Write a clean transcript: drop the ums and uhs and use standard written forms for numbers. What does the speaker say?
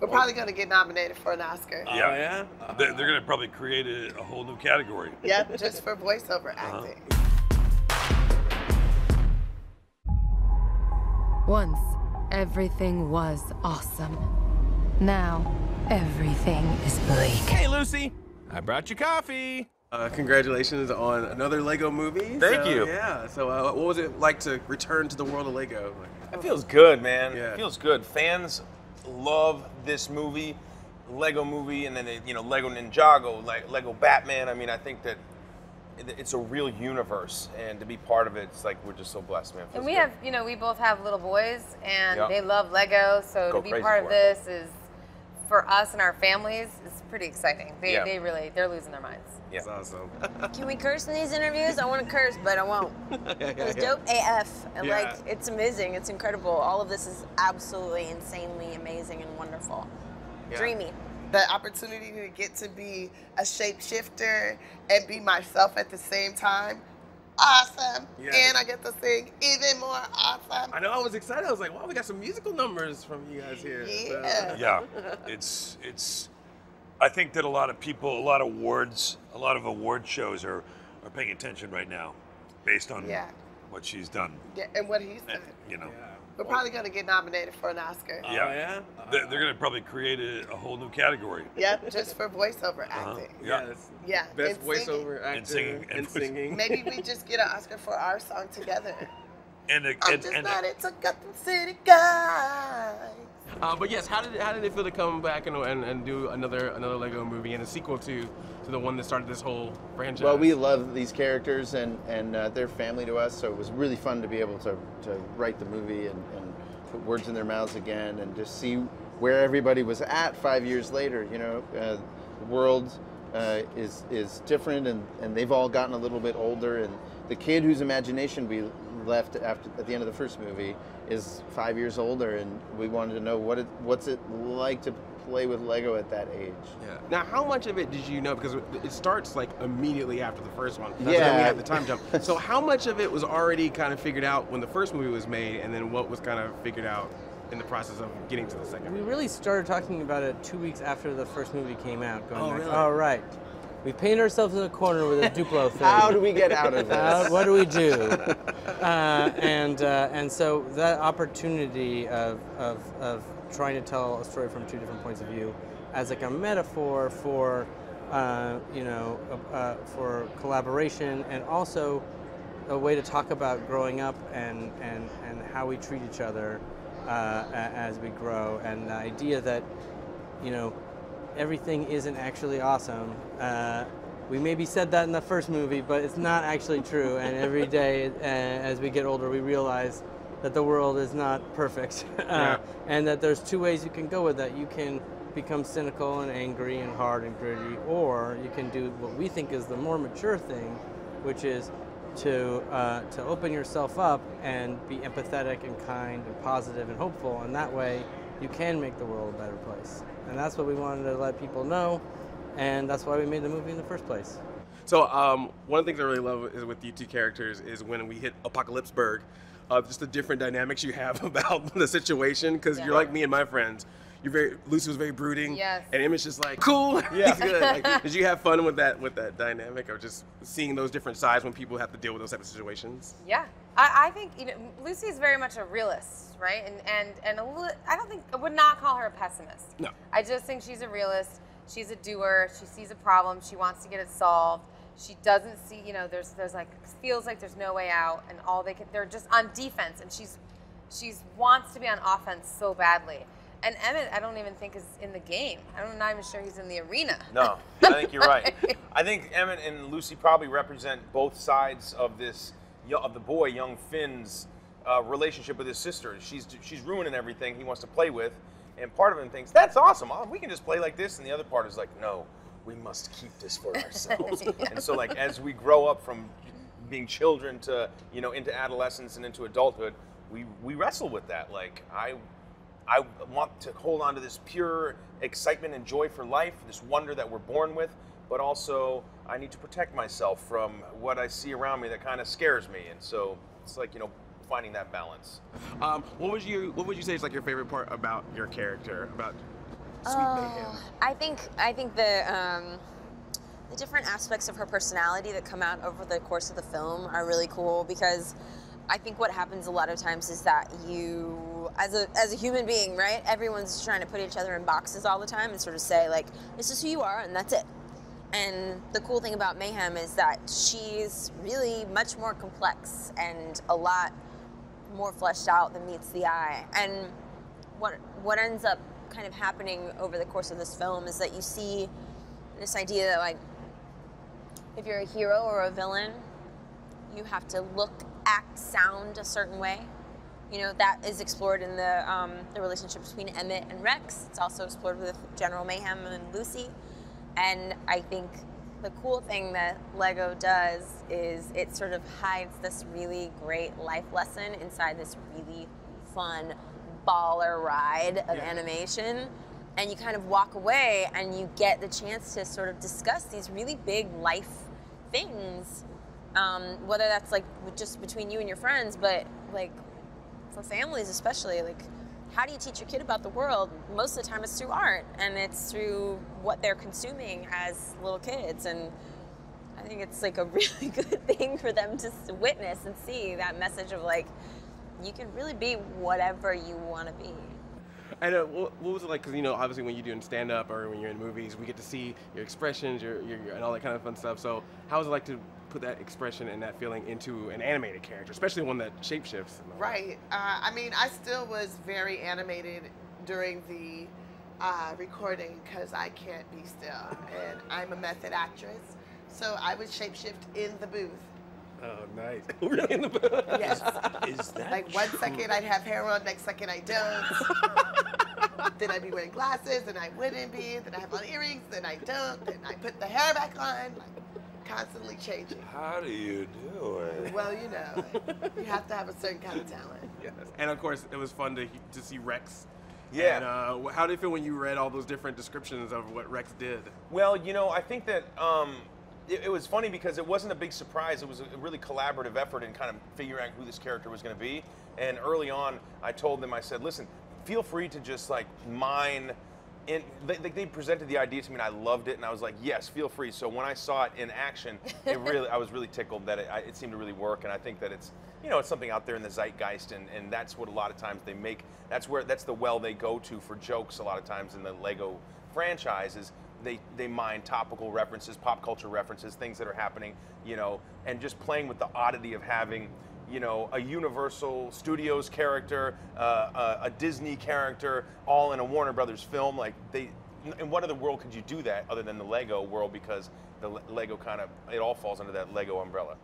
We're probably going to get nominated for an Oscar. Yeah. Oh, yeah? They're going to probably create a whole new category. Yep, just for voiceover acting. Once, everything was awesome. Now, everything is bleak. Hey, Lucy, I brought you coffee. Congratulations on another Lego movie. Thank you. Yeah, so what was it like to return to the world of Lego? It feels good, man. Yeah. It feels good. Fans love this movie, Lego movie, and then, Lego Ninjago, like Lego Batman. I mean, I think that it's a real universe, and to be part of it, it's like we're just so blessed, man. And we have, we both have little boys, and they love Lego, so to be part of this is, for us and our families, it's pretty exciting. They're losing their minds. Yeah. That's awesome. Can we curse in these interviews? I want to curse, but I won't. It was dope AF. And like, it's amazing. It's incredible. All of this is absolutely insanely amazing and wonderful. Dreamy. The opportunity to get to be a shapeshifter and be myself at the same time. Awesome. And I get to sing even more awesome. I know, I was excited. I was like, wow, we got some musical numbers from you guys here. Yeah. Yeah, it's. I think that a lot of people, a lot of award shows are paying attention right now, based on what she's done. Yeah, and what he's done. We're probably going to get nominated for an Oscar. Yeah. They're going to probably create a whole new category. Yep, just for voiceover acting. Yeah. Best and voiceover actor and singing. Maybe we just get an Oscar for our song together. I'm just not into Gotham City guys. But yes, how did it feel to come back and do another Lego movie and a sequel to the one that started this whole franchise? Well, we love these characters and they're family to us, so it was really fun to be able to write the movie and put words in their mouths again and just see where everybody was at 5 years later. The world is different and they've all gotten a little bit older, and the kid whose imagination we left at the end of the first movie is 5 years older, and we wanted to know what's it like to play with Lego at that age. Yeah. Now, how much of it did you know? Because it starts like immediately after the first one. Yeah. So then we had the time jump. So how much of it was already kind of figured out when the first movie was made, and then what was kind of figured out in the process of getting to the second? We really started talking about it 2 weeks after the first movie came out. Going really? Oh, right. We painted ourselves in a corner with a Duplo thing. How do we get out of this? What do we do? And so that opportunity of trying to tell a story from two different points of view, as like a metaphor for for collaboration, and also a way to talk about growing up and how we treat each other as we grow, and the idea that everything isn't actually awesome. We maybe said that in the first movie, but it's not actually true. And every day, as we get older, we realize that the world is not perfect, and that there's two ways you can go with that. You can become cynical and angry and hard and gritty, or you can do what we think is the more mature thing, which is to open yourself up and be empathetic and kind and positive and hopeful, and that way you can make the world a better place. And that's what we wanted to let people know, and that's why we made the movie in the first place. So one of the things I really love is with you two characters is when we hit Apocalypseburg, just the different dynamics you have about the situation, because you're like me and my friends. Lucy was very brooding, and Emmet's just like, cool, he's good. Like, did you have fun with that dynamic of just seeing those different sides when people have to deal with those type of situations? Yeah, I think Lucy's very much a realist, right? And I would not call her a pessimist. No. I just think she's a realist. She's a doer. She sees a problem. She wants to get it solved. She doesn't see, there's like, feels like there's no way out, and they're just on defense, and she's wants to be on offense so badly. And Emmet, I don't even think is in the game. I'm not even sure he's in the arena. No, I think you're right. I think Emmet and Lucy probably represent both sides of of the boy, young Finn's relationship with his sister. She's ruining everything he wants to play with, and part of him thinks, that's awesome, we can just play like this, and the other part is like, no, we must keep this for ourselves. And so like as we grow up from being children to into adolescence and into adulthood, we wrestle with that. Like I want to hold on to this pure excitement and joy for life, this wonder that we're born with, but also I need to protect myself from what I see around me that kind of scares me. And so it's like, finding that balance. What would you say is like your favorite part about your character? Sweet mayhem. I think the different aspects of her personality that come out over the course of the film are really cool, because I think what happens a lot of times is that you, as a human being, right, everyone's trying to put each other in boxes all the time and sort of say, like, this is who you are and that's it. And the cool thing about Mayhem is that she's really much more complex and a lot more fleshed out than meets the eye. And what ends up kind of happening over the course of this film is that you see this idea that, like, if you're a hero or a villain, you have to look, act, sound a certain way. You know, that is explored in the relationship between Emmet and Rex. It's also explored with General Mayhem and Lucy. And I think the cool thing that LEGO does is it sort of hides this really great life lesson inside this really fun baller ride of animation. And you kind of walk away and you get the chance to sort of discuss these really big life things, whether that's like just between you and your friends, but like for families especially, like how do you teach your kid about the world? Most of the time it's through art, and it's through what they're consuming as little kids. And I think it's like a really good thing for them to witness and see that message of, like, you can really be whatever you want to be. And what was it like? Because, you know, obviously when you're doing stand-up or when you're in movies, we get to see your expressions, your and all that kind of fun stuff. So how was it like to put that expression and that feeling into an animated character, especially one that shapeshifts? Right. I mean, I still was very animated during the recording because I can't be still, and I'm a method actress. So I would shapeshift in the booth. Oh, nice. Really, in the booth? Yes. Is that like true? 1 second I'd have hair on, next second I don't. Then I'd be wearing glasses, and I wouldn't be. Then I have on earrings, then I don't. Then I put the hair back on. Like, constantly changing. How do you do it? Well, you know, you have to have a certain kind of talent. Yes. And of course, it was fun to see Rex. Yeah. And how did it feel when you read all those different descriptions of what Rex did? Well, you know, I think that it was funny because it wasn't a big surprise. It was a really collaborative effort in kind of figuring out who this character was going to be. And early on, I told them, I said, listen, feel free to just like mine. And they presented the idea to me, and I loved it, and I was like, yes, feel free. So when I saw it in action, I was really tickled that it seemed to really work. And I think that it's, you know, it's something out there in the zeitgeist, and that's what a lot of times they make. That's the well they go to for jokes a lot of times in the LEGO franchise is they mine topical references, pop culture references, things that are happening, you know, and just playing with the oddity of having, you know, a Universal Studios character, a Disney character, all in a Warner Brothers film. Like, in what other world could you do that other than the LEGO world? Because the LEGO it all falls under that LEGO umbrella.